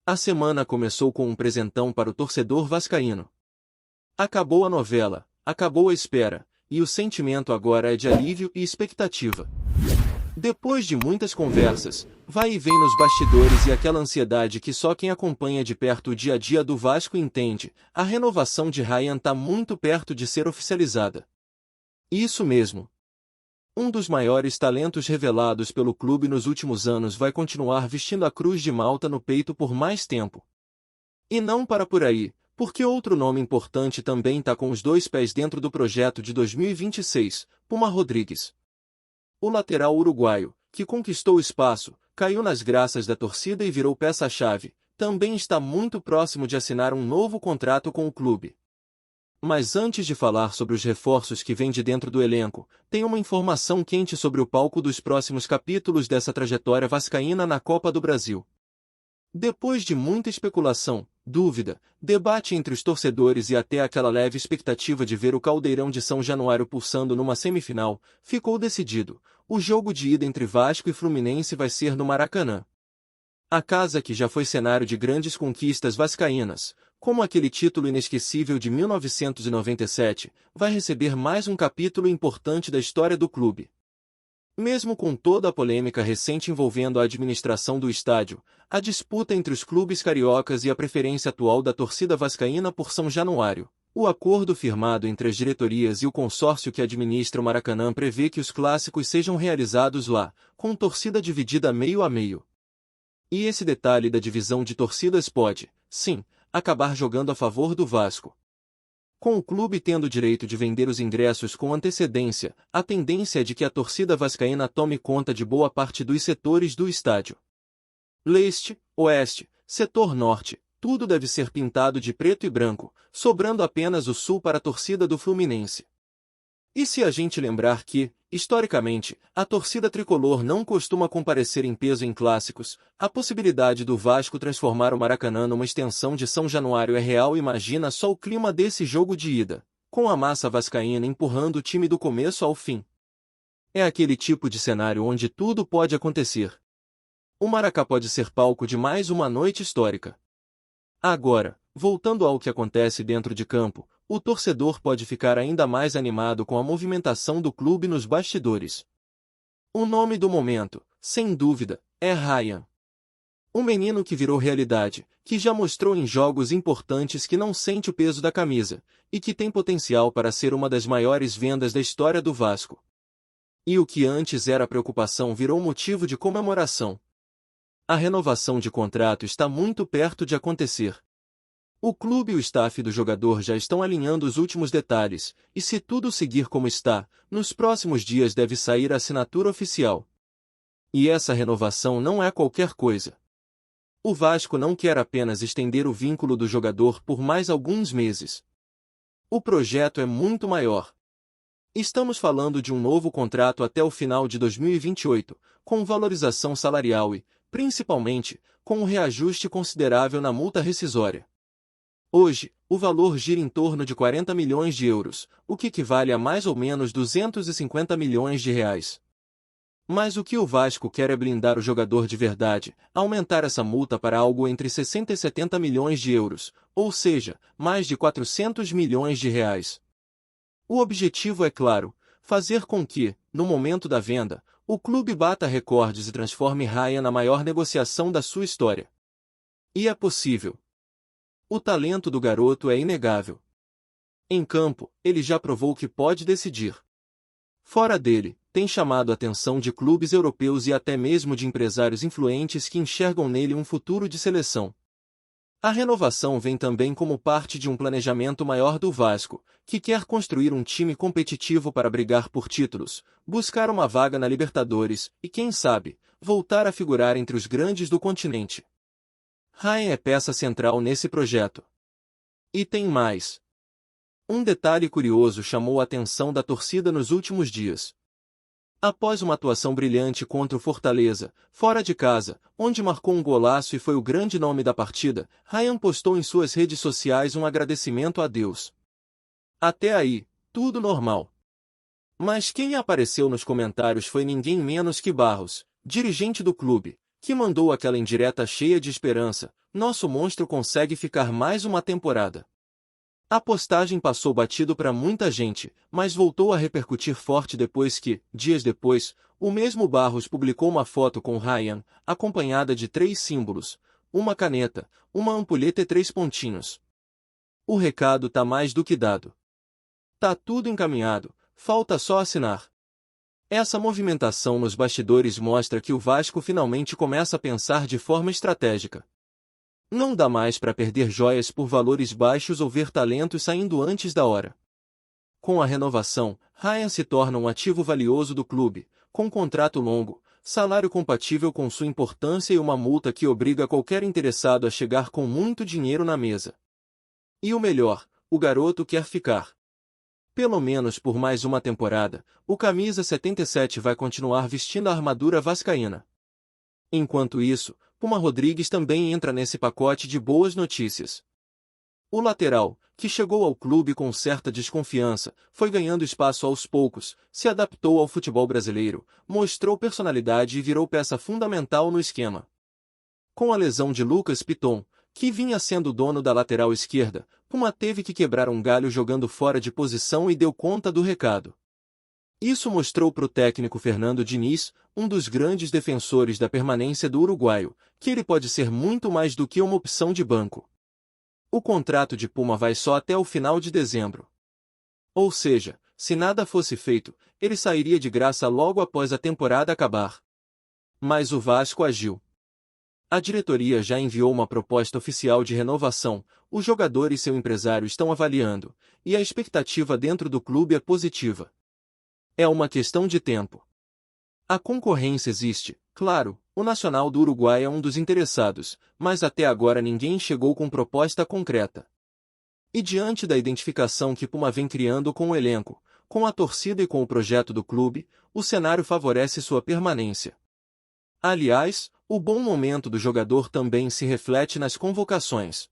A semana começou com um presentão para o torcedor vascaíno. Acabou a novela, acabou a espera, e o sentimento agora é de alívio e expectativa. Depois de muitas conversas, vai e vem nos bastidores e aquela ansiedade que só quem acompanha de perto o dia a dia do Vasco entende, a renovação de Ryan está muito perto de ser oficializada. Isso mesmo. Um dos maiores talentos revelados pelo clube nos últimos anos vai continuar vestindo a Cruz de Malta no peito por mais tempo. E não para por aí, porque outro nome importante também está com os dois pés dentro do projeto de 2026, Puma Rodrigues. O lateral uruguaio, que conquistou espaço, caiu nas graças da torcida e virou peça-chave, também está muito próximo de assinar um novo contrato com o clube. Mas antes de falar sobre os reforços que vêm de dentro do elenco, tem uma informação quente sobre o palco dos próximos capítulos dessa trajetória vascaína na Copa do Brasil. Depois de muita especulação, dúvida, debate entre os torcedores e até aquela leve expectativa de ver o Caldeirão de São Januário pulsando numa semifinal, ficou decidido: o jogo de ida entre Vasco e Fluminense vai ser no Maracanã. A casa que já foi cenário de grandes conquistas vascaínas, como aquele título inesquecível de 1997, vai receber mais um capítulo importante da história do clube. Mesmo com toda a polêmica recente envolvendo a administração do estádio, a disputa entre os clubes cariocas e a preferência atual da torcida vascaína por São Januário, o acordo firmado entre as diretorias e o consórcio que administra o Maracanã prevê que os clássicos sejam realizados lá, com torcida dividida meio a meio. E esse detalhe da divisão de torcidas pode, sim, acabar jogando a favor do Vasco. Com o clube tendo o direito de vender os ingressos com antecedência, a tendência é de que a torcida vascaína tome conta de boa parte dos setores do estádio. Leste, oeste, setor norte, tudo deve ser pintado de preto e branco, sobrando apenas o sul para a torcida do Fluminense. E se a gente lembrar que, historicamente, a torcida tricolor não costuma comparecer em peso em clássicos, a possibilidade do Vasco transformar o Maracanã numa extensão de São Januário é real. Imagina só o clima desse jogo de ida, com a massa vascaína empurrando o time do começo ao fim. É aquele tipo de cenário onde tudo pode acontecer. O Maracá pode ser palco de mais uma noite histórica. Agora, voltando ao que acontece dentro de campo, o torcedor pode ficar ainda mais animado com a movimentação do clube nos bastidores. O nome do momento, sem dúvida, é Ryan. Um menino que virou realidade, que já mostrou em jogos importantes que não sente o peso da camisa, e que tem potencial para ser uma das maiores vendas da história do Vasco. E o que antes era preocupação virou motivo de comemoração. A renovação de contrato está muito perto de acontecer. O clube e o staff do jogador já estão alinhando os últimos detalhes, e se tudo seguir como está, nos próximos dias deve sair a assinatura oficial. E essa renovação não é qualquer coisa. O Vasco não quer apenas estender o vínculo do jogador por mais alguns meses. O projeto é muito maior. Estamos falando de um novo contrato até o final de 2028, com valorização salarial e, principalmente, com um reajuste considerável na multa rescisória. Hoje, o valor gira em torno de 40 milhões de euros, o que equivale a mais ou menos 250 milhões de reais. Mas o que o Vasco quer é blindar o jogador de verdade, aumentar essa multa para algo entre 60 e 70 milhões de euros, ou seja, mais de 400 milhões de reais. O objetivo é claro, fazer com que, no momento da venda, o clube bata recordes e transforme Ryan na maior negociação da sua história. E é possível. O talento do garoto é inegável. Em campo, ele já provou que pode decidir. Fora dele, tem chamado a atenção de clubes europeus e até mesmo de empresários influentes que enxergam nele um futuro de seleção. A renovação vem também como parte de um planejamento maior do Vasco, que quer construir um time competitivo para brigar por títulos, buscar uma vaga na Libertadores e, quem sabe, voltar a figurar entre os grandes do continente. Ryan é peça central nesse projeto. E tem mais. Um detalhe curioso chamou a atenção da torcida nos últimos dias. Após uma atuação brilhante contra o Fortaleza, fora de casa, onde marcou um golaço e foi o grande nome da partida, Ryan postou em suas redes sociais um agradecimento a Deus. Até aí, tudo normal. Mas quem apareceu nos comentários foi ninguém menos que Barros, dirigente do clube, que mandou aquela indireta cheia de esperança: nosso monstro consegue ficar mais uma temporada. A postagem passou batido para muita gente, mas voltou a repercutir forte depois que, dias depois, o mesmo Barros publicou uma foto com Ryan, acompanhada de 3 símbolos, uma caneta, uma ampulheta e 3 pontinhos. O recado tá mais do que dado. Tá tudo encaminhado, falta só assinar. Essa movimentação nos bastidores mostra que o Vasco finalmente começa a pensar de forma estratégica. Não dá mais para perder joias por valores baixos ou ver talentos saindo antes da hora. Com a renovação, Ryan se torna um ativo valioso do clube, com contrato longo, salário compatível com sua importância e uma multa que obriga qualquer interessado a chegar com muito dinheiro na mesa. E o melhor, o garoto quer ficar. Pelo menos por mais uma temporada, o camisa 77 vai continuar vestindo a armadura vascaína. Enquanto isso, Puma Rodrigues também entra nesse pacote de boas notícias. O lateral, que chegou ao clube com certa desconfiança, foi ganhando espaço aos poucos, se adaptou ao futebol brasileiro, mostrou personalidade e virou peça fundamental no esquema. Com a lesão de Lucas Piton, que vinha sendo o dono da lateral esquerda, Puma teve que quebrar um galho jogando fora de posição e deu conta do recado. Isso mostrou para o técnico Fernando Diniz, um dos grandes defensores da permanência do uruguaio, que ele pode ser muito mais do que uma opção de banco. O contrato de Puma vai só até o final de dezembro. Ou seja, se nada fosse feito, ele sairia de graça logo após a temporada acabar. Mas o Vasco agiu. A diretoria já enviou uma proposta oficial de renovação, o jogador e seu empresário estão avaliando, e a expectativa dentro do clube é positiva. É uma questão de tempo. A concorrência existe, claro, o Nacional do Uruguai é um dos interessados, mas até agora ninguém chegou com proposta concreta. E diante da identificação que Puma vem criando com o elenco, com a torcida e com o projeto do clube, o cenário favorece sua permanência. Aliás, o bom momento do jogador também se reflete nas convocações.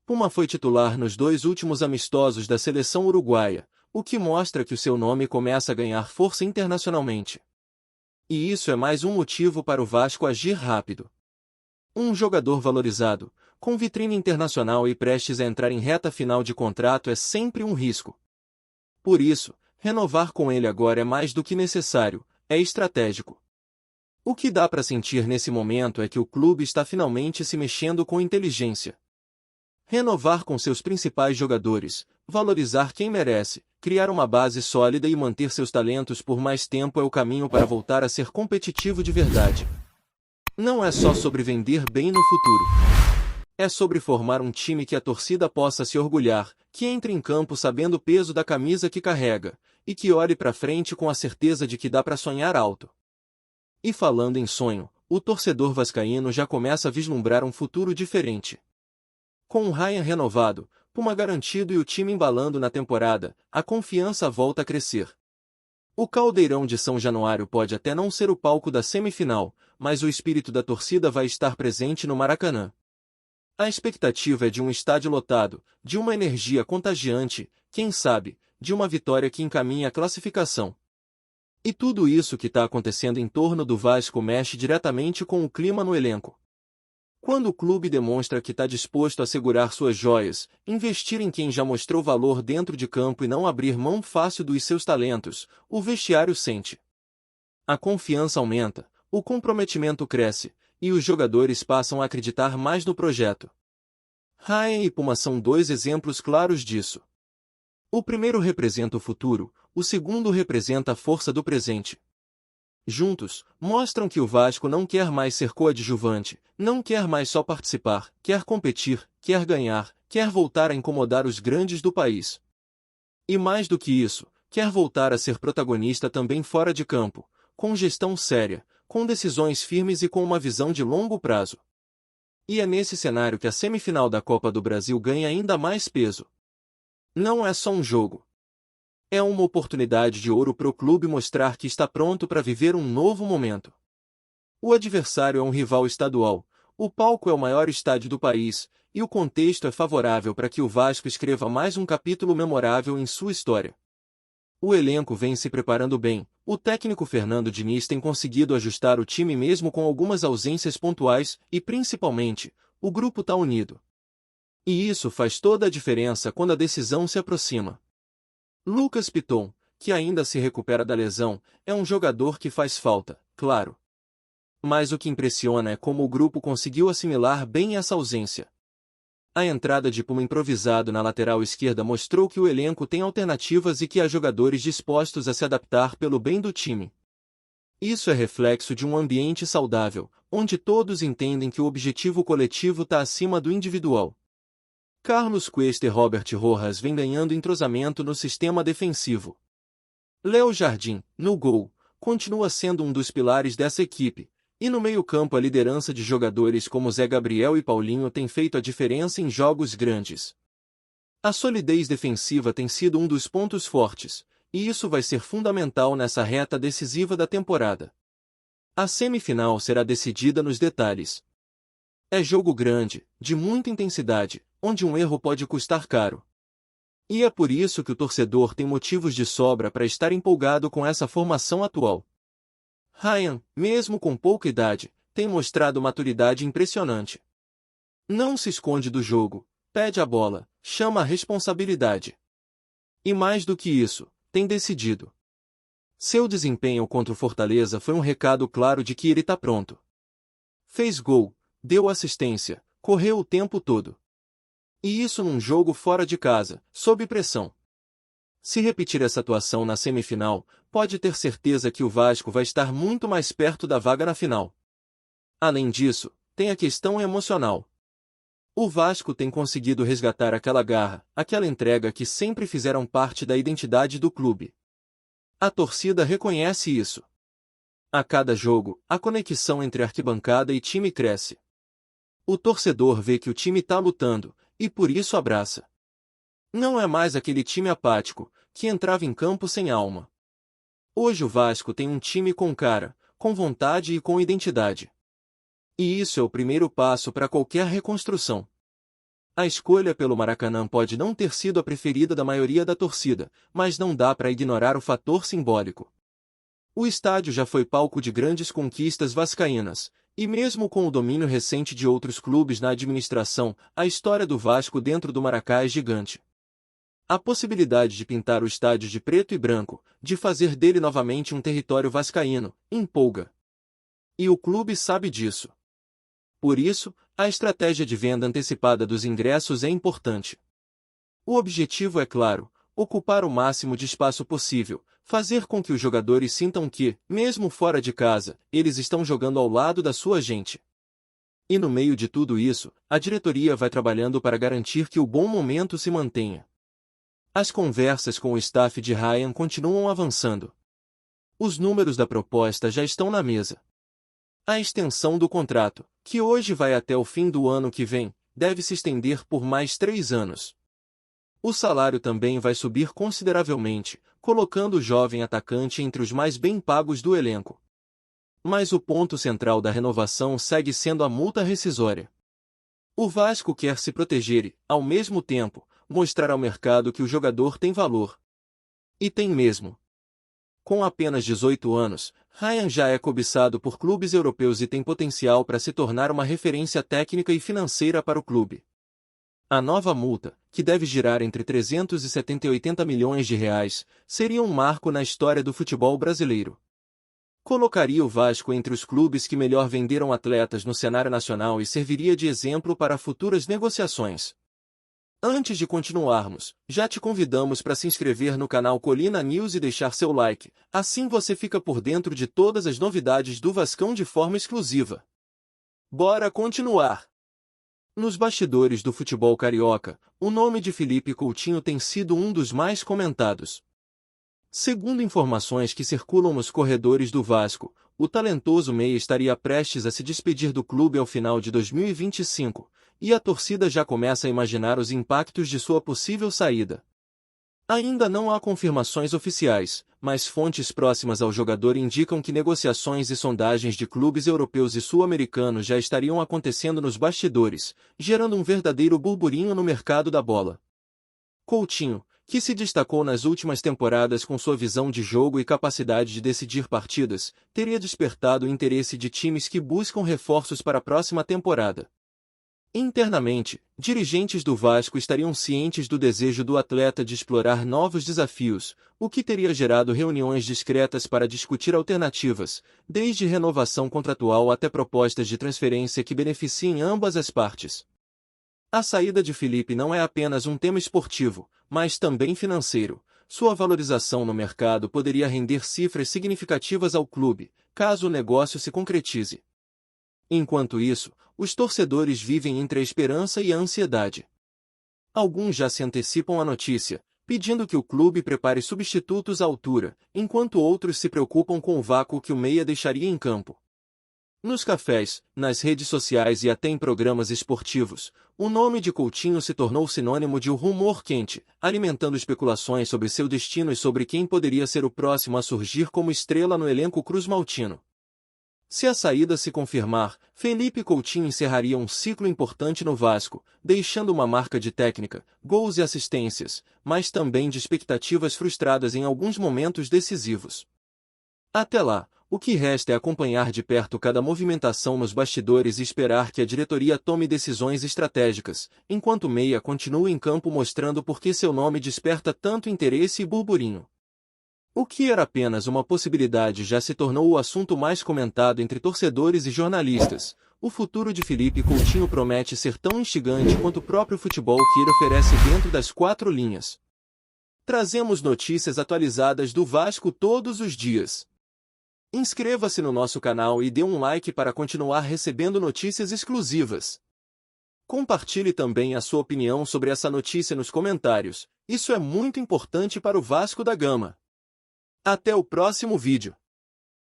Puma foi titular nos 2 últimos amistosos da seleção uruguaia, o que mostra que o seu nome começa a ganhar força internacionalmente. E isso é mais um motivo para o Vasco agir rápido. Um jogador valorizado, com vitrine internacional e prestes a entrar em reta final de contrato é sempre um risco. Por isso, renovar com ele agora é mais do que necessário, é estratégico. O que dá para sentir nesse momento é que o clube está finalmente se mexendo com inteligência. Renovar com seus principais jogadores, valorizar quem merece, criar uma base sólida e manter seus talentos por mais tempo é o caminho para voltar a ser competitivo de verdade. Não é só sobre vender bem no futuro. É sobre formar um time que a torcida possa se orgulhar, que entre em campo sabendo o peso da camisa que carrega, e que olhe para frente com a certeza de que dá para sonhar alto. E falando em sonho, o torcedor vascaíno já começa a vislumbrar um futuro diferente. Com o Ryan renovado, Puma garantido e o time embalando na temporada, a confiança volta a crescer. O Caldeirão de São Januário pode até não ser o palco da semifinal, mas o espírito da torcida vai estar presente no Maracanã. A expectativa é de um estádio lotado, de uma energia contagiante, quem sabe, de uma vitória que encaminha a classificação. E tudo isso que está acontecendo em torno do Vasco mexe diretamente com o clima no elenco. Quando o clube demonstra que está disposto a segurar suas joias, investir em quem já mostrou valor dentro de campo e não abrir mão fácil dos seus talentos, o vestiário sente. A confiança aumenta, o comprometimento cresce, e os jogadores passam a acreditar mais no projeto. Ryan e Puma são 2 exemplos claros disso. O primeiro representa o futuro, o segundo representa a força do presente. Juntos, mostram que o Vasco não quer mais ser coadjuvante, não quer mais só participar, quer competir, quer ganhar, quer voltar a incomodar os grandes do país. E mais do que isso, quer voltar a ser protagonista também fora de campo, com gestão séria, com decisões firmes e com uma visão de longo prazo. E é nesse cenário que a semifinal da Copa do Brasil ganha ainda mais peso. Não é só um jogo. É uma oportunidade de ouro para o clube mostrar que está pronto para viver um novo momento. O adversário é um rival estadual, o palco é o maior estádio do país, e o contexto é favorável para que o Vasco escreva mais um capítulo memorável em sua história. O elenco vem se preparando bem, o técnico Fernando Diniz tem conseguido ajustar o time mesmo com algumas ausências pontuais, e principalmente, o grupo tá unido. E isso faz toda a diferença quando a decisão se aproxima. Lucas Piton, que ainda se recupera da lesão, é um jogador que faz falta, claro. Mas o que impressiona é como o grupo conseguiu assimilar bem essa ausência. A entrada de Puma improvisado na lateral esquerda mostrou que o elenco tem alternativas e que há jogadores dispostos a se adaptar pelo bem do time. Isso é reflexo de um ambiente saudável, onde todos entendem que o objetivo coletivo está acima do individual. Carlos Cuesta e Robert Rojas vêm ganhando entrosamento no sistema defensivo. Léo Jardim, no gol, continua sendo um dos pilares dessa equipe, e no meio-campo a liderança de jogadores como Zé Gabriel e Paulinho tem feito a diferença em jogos grandes. A solidez defensiva tem sido um dos pontos fortes, e isso vai ser fundamental nessa reta decisiva da temporada. A semifinal será decidida nos detalhes. É jogo grande, de muita intensidade, onde um erro pode custar caro. E é por isso que o torcedor tem motivos de sobra para estar empolgado com essa formação atual. Ryan, mesmo com pouca idade, tem mostrado maturidade impressionante. Não se esconde do jogo, pede a bola, chama a responsabilidade. E mais do que isso, tem decidido. Seu desempenho contra o Fortaleza foi um recado claro de que ele está pronto. Fez gol, deu assistência, correu o tempo todo. E isso num jogo fora de casa, sob pressão. Se repetir essa atuação na semifinal, pode ter certeza que o Vasco vai estar muito mais perto da vaga na final. Além disso, tem a questão emocional. O Vasco tem conseguido resgatar aquela garra, aquela entrega que sempre fizeram parte da identidade do clube. A torcida reconhece isso. A cada jogo, a conexão entre arquibancada e time cresce. O torcedor vê que o time está lutando, e por isso abraça. Não é mais aquele time apático, que entrava em campo sem alma. Hoje o Vasco tem um time com cara, com vontade e com identidade. E isso é o primeiro passo para qualquer reconstrução. A escolha pelo Maracanã pode não ter sido a preferida da maioria da torcida, mas não dá para ignorar o fator simbólico. O estádio já foi palco de grandes conquistas vascaínas, e mesmo com o domínio recente de outros clubes na administração, a história do Vasco dentro do Maracanã é gigante. A possibilidade de pintar o estádio de preto e branco, de fazer dele novamente um território vascaíno, empolga. E o clube sabe disso. Por isso, a estratégia de venda antecipada dos ingressos é importante. O objetivo é claro, ocupar o máximo de espaço possível, fazer com que os jogadores sintam que, mesmo fora de casa, eles estão jogando ao lado da sua gente. E no meio de tudo isso, a diretoria vai trabalhando para garantir que o bom momento se mantenha. As conversas com o staff de Ryan continuam avançando. Os números da proposta já estão na mesa. A extensão do contrato, que hoje vai até o fim do ano que vem, deve se estender por mais 3 anos. O salário também vai subir consideravelmente, colocando o jovem atacante entre os mais bem pagos do elenco. Mas o ponto central da renovação segue sendo a multa rescisória. O Vasco quer se proteger e, ao mesmo tempo, mostrar ao mercado que o jogador tem valor. E tem mesmo. Com apenas 18 anos, Ryan já é cobiçado por clubes europeus e tem potencial para se tornar uma referência técnica e financeira para o clube. A nova multa, que deve girar entre 370 e 80 milhões de reais, seria um marco na história do futebol brasileiro. Colocaria o Vasco entre os clubes que melhor venderam atletas no cenário nacional e serviria de exemplo para futuras negociações. Antes de continuarmos, já te convidamos para se inscrever no canal Colina News e deixar seu like, assim você fica por dentro de todas as novidades do Vascão de forma exclusiva. Bora continuar! Nos bastidores do futebol carioca, o nome de Felipe Coutinho tem sido um dos mais comentados. Segundo informações que circulam nos corredores do Vasco, o talentoso meia estaria prestes a se despedir do clube ao final de 2025, e a torcida já começa a imaginar os impactos de sua possível saída. Ainda não há confirmações oficiais, mas fontes próximas ao jogador indicam que negociações e sondagens de clubes europeus e sul-americanos já estariam acontecendo nos bastidores, gerando um verdadeiro burburinho no mercado da bola. Coutinho, que se destacou nas últimas temporadas com sua visão de jogo e capacidade de decidir partidas, teria despertado o interesse de times que buscam reforços para a próxima temporada. Internamente, dirigentes do Vasco estariam cientes do desejo do atleta de explorar novos desafios, o que teria gerado reuniões discretas para discutir alternativas, desde renovação contratual até propostas de transferência que beneficiem ambas as partes. A saída de Felipe não é apenas um tema esportivo, mas também financeiro. Sua valorização no mercado poderia render cifras significativas ao clube, caso o negócio se concretize. Enquanto isso, os torcedores vivem entre a esperança e a ansiedade. Alguns já se antecipam à notícia, pedindo que o clube prepare substitutos à altura, enquanto outros se preocupam com o vácuo que o meia deixaria em campo. Nos cafés, nas redes sociais e até em programas esportivos, o nome de Coutinho se tornou sinônimo de um rumor quente, alimentando especulações sobre seu destino e sobre quem poderia ser o próximo a surgir como estrela no elenco cruz-maltino. Se a saída se confirmar, Felipe Coutinho encerraria um ciclo importante no Vasco, deixando uma marca de técnica, gols e assistências, mas também de expectativas frustradas em alguns momentos decisivos. Até lá, o que resta é acompanhar de perto cada movimentação nos bastidores e esperar que a diretoria tome decisões estratégicas, enquanto o meia continua em campo mostrando por que seu nome desperta tanto interesse e burburinho. O que era apenas uma possibilidade já se tornou o assunto mais comentado entre torcedores e jornalistas. O futuro de Felipe Coutinho promete ser tão instigante quanto o próprio futebol que ele oferece dentro das quatro linhas. Trazemos notícias atualizadas do Vasco todos os dias. Inscreva-se no nosso canal e dê um like para continuar recebendo notícias exclusivas. Compartilhe também a sua opinião sobre essa notícia nos comentários. Isso é muito importante para o Vasco da Gama. Até o próximo vídeo.